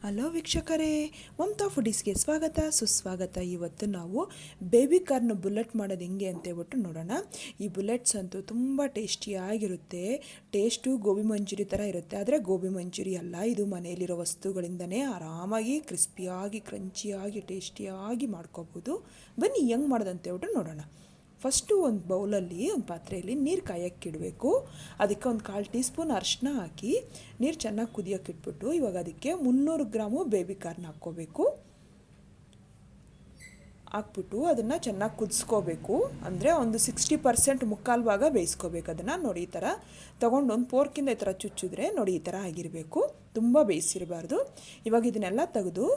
Hello ವೀಕ್ಷಕರೇ, ಮಮತಾ ಫುಡೀಸ್ಗೆ ಸ್ವಾಗತ ಸುಸ್ವಾಗತ. ಇವತ್ತು ನಾವು ಬೇಬಿ ಕಾರ್ನ್ ಬುಲೆಟ್ ಮಾಡೋದು ಹೆಂಗೆ ಅಂತ ಹೇಳ್ಬಿಟ್ಟು ನೋಡೋಣ. ಈ ಬುಲೆಟ್ಸ್ ಅಂತೂ ತುಂಬ ಟೇಸ್ಟಿಯಾಗಿರುತ್ತೆ. ಟೇಸ್ಟು ಗೋಬಿ ಮಂಚೂರಿ ಥರ ಇರುತ್ತೆ, ಆದರೆ ಗೋಬಿ ಮಂಚೂರಿ ಅಲ್ಲ. ಇದು ಮನೆಯಲ್ಲಿರೋ ವಸ್ತುಗಳಿಂದನೇ ಆರಾಮಾಗಿ ಕ್ರಿಸ್ಪಿಯಾಗಿ ಕ್ರಂಚಿಯಾಗಿ ಟೇಸ್ಟಿಯಾಗಿ ಮಾಡ್ಕೋಬೋದು. ಬನ್ನಿ ಹೆಂಗೆ ಮಾಡೋದು ಅಂತ ಹೇಳ್ಬಿಟ್ಟು ನೋಡೋಣ. ಫಸ್ಟು ಒಂದು ಬೌಲಲ್ಲಿ ಒಂದು ಪಾತ್ರೆಯಲ್ಲಿ ನೀರು ಕಾಯಕ್ಕಿಡಬೇಕು. ಅದಕ್ಕೆ ಒಂದು 1/4 ಟೀ ಸ್ಪೂನ್ ಅರಿಶಿನ ಹಾಕಿ ನೀರು ಚೆನ್ನಾಗಿ ಕುದಿಯೋಕ್ಕಿಟ್ಬಿಟ್ಟು ಇವಾಗ ಅದಕ್ಕೆ 300 ಗ್ರಾಮು ಬೇಬಿ ಕಾರ್ನ್ ಹಾಕ್ಕೋಬೇಕು. ಹಾಕ್ಬಿಟ್ಟು ಅದನ್ನು ಚೆನ್ನಾಗಿ ಕುದಿಸ್ಕೋಬೇಕು. ಅಂದರೆ ಒಂದು 60% ಮುಕ್ಕಾಲು ಭಾಗ ಬೇಯಿಸ್ಕೋಬೇಕು. ಅದನ್ನು ನೋಡಿ ಈ ಥರ ತೊಗೊಂಡು ಒಂದು ಫೋರ್ಕಿಂದ ಈ ಥರ ಚುಚ್ಚಿದ್ರೆ ನೋಡಿ ಈ ಥರ ಆಗಿರಬೇಕು. ತುಂಬ ಬೇಯಿಸಿರಬಾರ್ದು. ಇವಾಗ ಇದನ್ನೆಲ್ಲ ತೆಗೆದು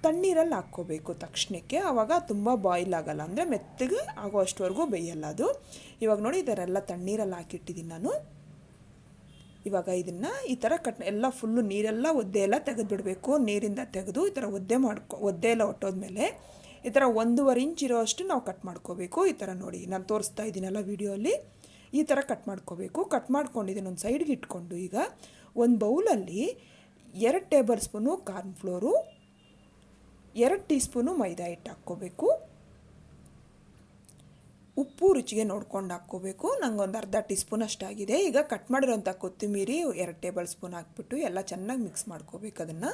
ತಣ್ಣೀರಲ್ಲಿ ಹಾಕ್ಕೋಬೇಕು ತಕ್ಷಣಕ್ಕೆ. ಆವಾಗ ತುಂಬ ಬಾಯ್ಲ್ ಆಗೋಲ್ಲ, ಅಂದರೆ ಮೆತ್ತಗೆ ಆಗೋ ಅಷ್ಟವರೆಗೂ ಬೇಯಲ್ಲ ಅದು. ಇವಾಗ ನೋಡಿ ಇದರೆಲ್ಲ ತಣ್ಣೀರಲ್ಲಿ ಹಾಕಿಟ್ಟಿದ್ದೀನಿ ನಾನು. ಇವಾಗ ಇದನ್ನು ಈ ಥರ ಎಲ್ಲ ಫುಲ್ಲು ನೀರೆಲ್ಲ ಒದ್ದೆ ಎಲ್ಲ ತೆಗೆದುಬಿಡಬೇಕು. ನೀರಿಂದ ತೆಗೆದು ಈ ಥರ ಒದ್ದೆ ಎಲ್ಲ ಒಟ್ಟೋದ್ಮೇಲೆ ಈ ಥರ 1.5 ಇಂಚ್ ಇರೋ ಅಷ್ಟು ನಾವು ಕಟ್ ಮಾಡ್ಕೋಬೇಕು. ಈ ಥರ ನೋಡಿ ನಾನು ತೋರಿಸ್ತಾ ಇದ್ದೀನಲ್ಲ ವಿಡಿಯೋಲ್ಲಿ, ಈ ಥರ ಕಟ್ ಮಾಡ್ಕೋಬೇಕು. ಕಟ್ ಮಾಡ್ಕೊಂಡಿದ್ದೀನಿ ಒಂದು ಸೈಡ್ಗೆ ಇಟ್ಕೊಂಡು ಈಗ ಒಂದು ಬೌಲಲ್ಲಿ 2 tablespoon cornflour, 2 teaspoon maida ಹಿಟ್ಟು ಹಾಕ್ಕೋಬೇಕು. ಉಪ್ಪು ರುಚಿಗೆ ನೋಡ್ಕೊಂಡು ಹಾಕ್ಕೋಬೇಕು. ನಂಗೊಂದು ಅರ್ಧ ಟೀ ಸ್ಪೂನ್ ಅಷ್ಟಾಗಿದೆ. ಈಗ ಕಟ್ ಮಾಡಿರೋಂಥ ಕೊತ್ತಂಬರಿ 2 ಟೇಬಲ್ ಸ್ಪೂನ್ ಹಾಕ್ಬಿಟ್ಟು ಎಲ್ಲ ಚೆನ್ನಾಗಿ ಮಿಕ್ಸ್ ಮಾಡ್ಕೋಬೇಕು ಅದನ್ನು.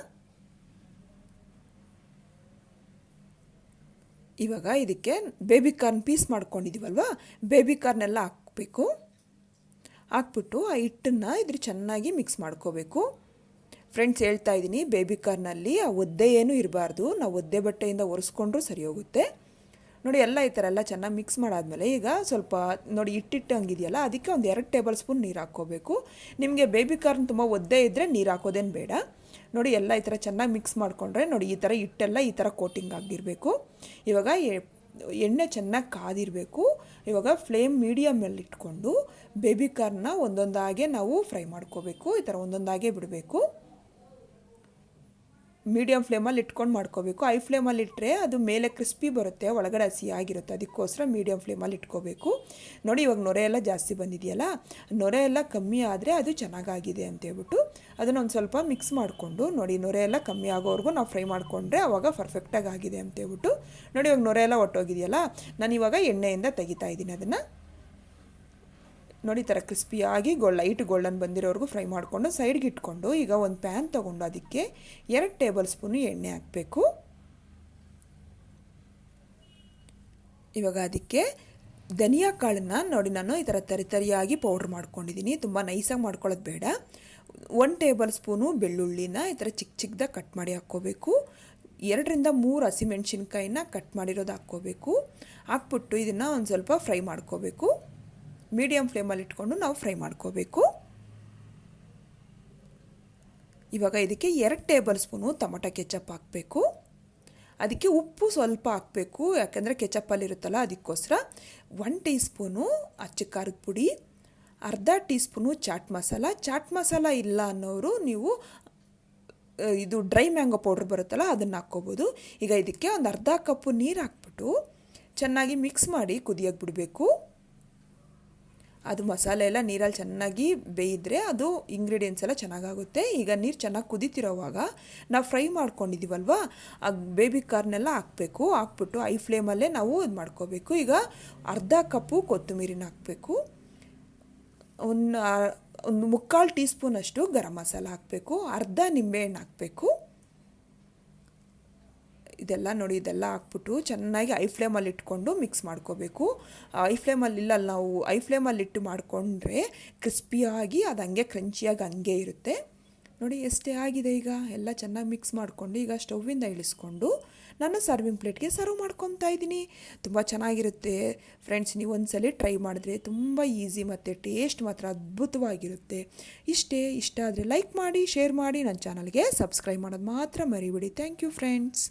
ಇವಾಗ ಇದಕ್ಕೆ ಬೇಬಿ ಕಾರ್ನ್ ಪೀಸ್ ಮಾಡ್ಕೊಂಡಿದ್ದೀವಲ್ವ, ಬೇಬಿ ಕಾರ್ನೆಲ್ಲ ಹಾಕಬೇಕು. ಹಾಕ್ಬಿಟ್ಟು ಆ ಹಿಟ್ಟನ್ನು ಇದ್ರ ಚೆನ್ನಾಗಿ ಮಿಕ್ಸ್ ಮಾಡ್ಕೋಬೇಕು. ಫ್ರೆಂಡ್ಸ್, ಹೇಳ್ತಾ ಇದ್ದೀನಿ, ಬೇಬಿ ಕಾರ್ನಲ್ಲಿ ಆ ಒದ್ದೆ ಏನೂ ಇರಬಾರ್ದು. ನಾವು ಒದ್ದೆ ಬಟ್ಟೆಯಿಂದ ಒರೆಸ್ಕೊಂಡ್ರೂ ಸರಿ ಹೋಗುತ್ತೆ. ನೋಡಿ ಎಲ್ಲ ಈ ಥರ ಎಲ್ಲ ಚೆನ್ನಾಗಿ ಮಿಕ್ಸ್ ಮಾಡಾದಮೇಲೆ ಈಗ ಸ್ವಲ್ಪ ನೋಡಿ ಹಿಟ್ಟಿಟ್ಟು ಹಂಗಿದೆಯಲ್ಲ, ಅದಕ್ಕೆ ಒಂದು 2 ಟೇಬಲ್ ಸ್ಪೂನ್ ನೀರು ಹಾಕ್ಕೋಬೇಕು. ನಿಮಗೆ ಬೇಬಿ ಕಾರ್ನ್ ತುಂಬ ಒದ್ದೆ ಇದ್ದರೆ ನೀರು ಹಾಕೋದೇನು ಬೇಡ. ನೋಡಿ ಎಲ್ಲ ಈ ಥರ ಚೆನ್ನಾಗಿ ಮಿಕ್ಸ್ ಮಾಡಿಕೊಂಡ್ರೆ ನೋಡಿ ಈ ಥರ ಹಿಟ್ಟೆಲ್ಲ ಈ ಥರ ಕೋಟಿಂಗ್ ಆಗಿರಬೇಕು. ಇವಾಗ ಎಣ್ಣೆ ಚೆನ್ನಾಗಿ ಕಾದಿರಬೇಕು. ಇವಾಗ ಫ್ಲೇಮ್ ಮೀಡಿಯಮಲ್ಲಿ ಇಟ್ಕೊಂಡು ಬೇಬಿ ಕಾರ್ನ ಒಂದೊಂದಾಗೆ ನಾವು ಫ್ರೈ ಮಾಡ್ಕೋಬೇಕು. ಈ ಥರ ಒಂದೊಂದಾಗೆ ಬಿಡಬೇಕು. ಮೀಡಿಯಮ್ ಫ್ಲೇಮಲ್ಲಿ ಇಟ್ಕೊಂಡು ಮಾಡ್ಕೋಬೇಕು. ಐ ಫ್ಲೇಮಲ್ಲಿ ಇಟ್ಟರೆ ಅದು ಮೇಲೆ ಕ್ರಿಸ್ಪಿ ಬರುತ್ತೆ, ಒಳಗಡೆ ಹಸಿಯಾಗಿರುತ್ತೆ. ಅದಕ್ಕೋಸ್ಕರ ಮೀಡಿಯಮ್ ಫ್ಲೇಮಲ್ಲಿ ಇಟ್ಕೋಬೇಕು. ನೋಡಿ ಇವಾಗ ನೊರೆ ಎಲ್ಲ ಜಾಸ್ತಿ ಬಂದಿದೆಯಲ್ಲ, ನೊರೆ ಎಲ್ಲ ಕಮ್ಮಿ ಆದರೆ ಅದು ಚೆನ್ನಾಗಾಗಿದೆ ಅಂತೇಳ್ಬಿಟ್ಟು ಅದನ್ನು ಒಂದು ಸ್ವಲ್ಪ ಮಿಕ್ಸ್ ಮಾಡಿಕೊಂಡು ನೋಡಿ ನೊರೆ ಎಲ್ಲ ಕಮ್ಮಿ ಆಗೋವರೆಗೂ ನಾವು ಫ್ರೈ ಮಾಡಿಕೊಂಡ್ರೆ ಆವಾಗ ಪರ್ಫೆಕ್ಟಾಗಿ ಆಗಿದೆ ಅಂತೇಳ್ಬಿಟ್ಟು ನೋಡಿ ಇವಾಗ ನೊರೆ ಎಲ್ಲ ಒಟ್ಟೋಗಿದೆಯಲ್ಲ, ನಾನು ಇವಾಗ ಎಣ್ಣೆಯಿಂದ ತೆಗಿತಾ ಇದ್ದೀನಿ ಅದನ್ನು. ನೋಡಿ ಈ ಥರ ಕ್ರಿಸ್ಪಿಯಾಗಿ ಲೈಟ್ ಗೋಲ್ಡನ್ ಬಂದಿರೋವರೆಗೂ ಫ್ರೈ ಮಾಡಿಕೊಂಡು ಸೈಡ್ಗೆ ಇಟ್ಕೊಂಡು ಈಗ ಒಂದು ಪ್ಯಾನ್ ತೊಗೊಂಡು ಅದಕ್ಕೆ 2 ಟೇಬಲ್ ಸ್ಪೂನು ಎಣ್ಣೆ ಹಾಕಬೇಕು. ಇವಾಗ ಅದಕ್ಕೆ ಧನಿಯಾ ಕಾಳನ್ನು ನೋಡಿ ನಾನು ಈ ಥರ ತರಿಯಾಗಿ ಪೌಡ್ರ್ ಮಾಡ್ಕೊಂಡಿದ್ದೀನಿ. ತುಂಬ ನೈಸಾಗಿ ಮಾಡ್ಕೊಳ್ಳೋದು ಬೇಡ. 1 ಟೇಬಲ್ ಸ್ಪೂನು ಬೆಳ್ಳುಳ್ಳಿನ ಈ ಥರ ಚಿಕ್ಕದಾಗಿ ಕಟ್ ಮಾಡಿ ಹಾಕ್ಕೋಬೇಕು. 2ರಿಂದ 3 ಹಸಿಮೆಣ್ಸಿನ್ಕಾಯಿನ ಕಟ್ ಮಾಡಿರೋದು ಹಾಕ್ಕೋಬೇಕು. ಹಾಕ್ಬಿಟ್ಟು ಇದನ್ನು ಒಂದು ಸ್ವಲ್ಪ ಫ್ರೈ ಮಾಡ್ಕೋಬೇಕು. ಮೀಡಿಯಮ್ ಫ್ಲೇಮಲ್ಲಿ ಇಟ್ಕೊಂಡು ನಾವು ಫ್ರೈ ಮಾಡ್ಕೋಬೇಕು. ಇವಾಗ ಇದಕ್ಕೆ 2 ಟೇಬಲ್ ಸ್ಪೂನು ಟೊಮಟೊ ಕೆಚಪ್ ಹಾಕಬೇಕು. ಅದಕ್ಕೆ ಉಪ್ಪು ಸ್ವಲ್ಪ ಹಾಕಬೇಕು, ಯಾಕೆಂದರೆ ಕೆಚಪ್ಪಲ್ಲಿರುತ್ತಲ್ಲ ಅದಕ್ಕೋಸ್ಕರ. 1 ಟೀ ಸ್ಪೂನು ಅಚ್ಚ ಖಾರದ ಪುಡಿ, ಅರ್ಧ ಟೀ ಸ್ಪೂನು ಚಾಟ್ ಮಸಾಲ ಇಲ್ಲ ಅನ್ನೋರು ನೀವು ಇದು ಡ್ರೈ ಮ್ಯಾಂಗೋ ಪೌಡ್ರ್ ಬರುತ್ತಲ್ಲ ಅದನ್ನು ಹಾಕ್ಕೋಬೋದು. ಈಗ ಇದಕ್ಕೆ ಒಂದು ಅರ್ಧ ಕಪ್ಪು ನೀರು ಹಾಕ್ಬಿಟ್ಟು ಚೆನ್ನಾಗಿ ಮಿಕ್ಸ್ ಮಾಡಿ ಕುದಿಯೋಕೆ ಬಿಡಬೇಕು. ಅದು ಮಸಾಲೆ ಎಲ್ಲ ನೀರಲ್ಲಿ ಚೆನ್ನಾಗಿ ಬೇಯಿದ್ರೆ ಅದು ಇಂಗ್ರೀಡಿಯೆಂಟ್ಸ್ ಎಲ್ಲ ಚೆನ್ನಾಗಾಗುತ್ತೆ. ಈಗ ನೀರು ಚೆನ್ನಾಗಿ ಕುದೀತಿರೋವಾಗ ನಾವು ಫ್ರೈ ಮಾಡ್ಕೊಂಡಿದ್ದೀವಲ್ವ ಆ ಬೇಬಿ ಕಾರ್ನೆಲ್ಲ ಹಾಕಬೇಕು. ಹಾಕ್ಬಿಟ್ಟು ಐ ಫ್ಲೇಮಲ್ಲೇ ನಾವು ಇದು ಮಾಡ್ಕೋಬೇಕು. ಈಗ ಅರ್ಧ ಕಪ್ಪು ಕೊತ್ತಂಬರಿನ ಹಾಕಬೇಕು. ಒಂದು 3/4 ಟೀ ಸ್ಪೂನಷ್ಟು ಗರಂ ಮಸಾಲ ಹಾಕಬೇಕು. ಅರ್ಧ ನಿಂಬೆಹಣ್ಣು ಹಾಕಬೇಕು. ಇದೆಲ್ಲ ನೋಡಿ ಇದೆಲ್ಲ ಹಾಕ್ಬಿಟ್ಟು ಚೆನ್ನಾಗಿ ಐ ಫ್ಲೇಮಲ್ಲಿ ಇಟ್ಕೊಂಡು ಮಿಕ್ಸ್ ಮಾಡ್ಕೋಬೇಕು. ಐ ಫ್ಲೇಮಲ್ಲಿ ನಾವು ಐ ಫ್ಲೇಮಲ್ಲಿ ಇಟ್ಟು ಮಾಡಿಕೊಂಡ್ರೆ ಕ್ರಿಸ್ಪಿಯಾಗಿ ಅದು ಹಂಗೆ ಕ್ರಂಚಿಯಾಗಿ ಹಂಗೆ ಇರುತ್ತೆ. ನೋಡಿ ಎಷ್ಟೇ ಆಗಿದೆ. ಈಗ ಎಲ್ಲ ಚೆನ್ನಾಗಿ ಮಿಕ್ಸ್ ಮಾಡಿಕೊಂಡು ಈಗ ಸ್ಟವ್ವಿಂದ ಇಳಿಸ್ಕೊಂಡು ನಾನು ಸರ್ವಿಂಗ್ ಪ್ಲೇಟ್ಗೆ ಸರ್ವ್ ಮಾಡ್ಕೊತಾ ಇದ್ದೀನಿ. ತುಂಬ ಚೆನ್ನಾಗಿರುತ್ತೆ ಫ್ರೆಂಡ್ಸ್. ನೀವು ಒಂದ್ಸಲ ಟ್ರೈ ಮಾಡಿದ್ರೆ ತುಂಬ ಈಸಿ ಮತ್ತು ಟೇಸ್ಟ್ ಮಾತ್ರ ಅದ್ಭುತವಾಗಿರುತ್ತೆ. ಇಷ್ಟ ಆದರೆ ಲೈಕ್ ಮಾಡಿ, ಶೇರ್ ಮಾಡಿ, ನನ್ನ ಚಾನಲ್ಗೆ ಸಬ್ಸ್ಕ್ರೈಬ್ ಮಾಡೋದು ಮಾತ್ರ ಮರಿಬೇಡಿ. Thank you friends.